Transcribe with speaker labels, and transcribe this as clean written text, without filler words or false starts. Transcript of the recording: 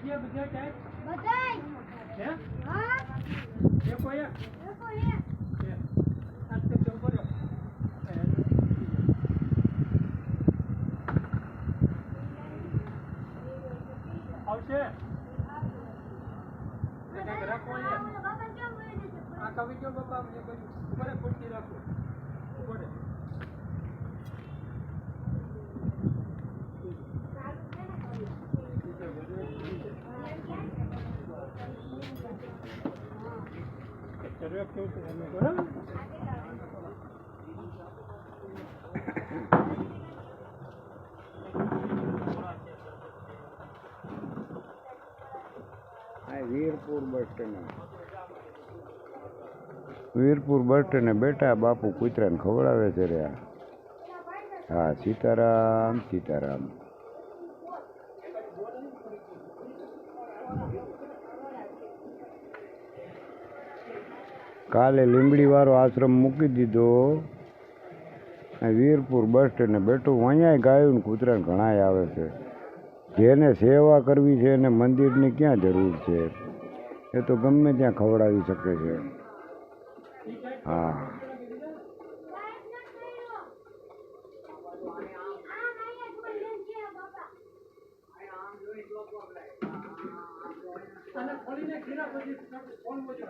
Speaker 1: ગયા બધા ટાઈપ
Speaker 2: બધાય
Speaker 1: હે
Speaker 2: હા
Speaker 1: એકો એક
Speaker 2: એકો
Speaker 1: છે આ તો કેમ કર્યો આવશે રાખવાની
Speaker 2: બાબા કેમ બોલે છે
Speaker 1: આ કવિ જો બાપા મને બધું ઉપર પૂરતી રાખો ઉપર ચર્યા કેવું છે એમને બરાબર
Speaker 3: વીરપુર બસ સ્ટેન્ડ બેટા બાપુ કૂતરાને ખવડાવે છે રે હા સીતારામ સીતારામ કાલે લીંબડી વાળો આશ્રમ મૂકી દીધો વીરપુર બસ સ્ટેન્ડ બેઠું અહીંયા ગાયું કૂતરાને ઘણાય આવે છે જેને સેવા કરવી છે એને મંદિરની ક્યાં જરૂર છે એ તો ગમે ત્યાં ખવડાવી શકે છે હા
Speaker 1: અને ખોલીને ઘીરા પછી ફોન મોજો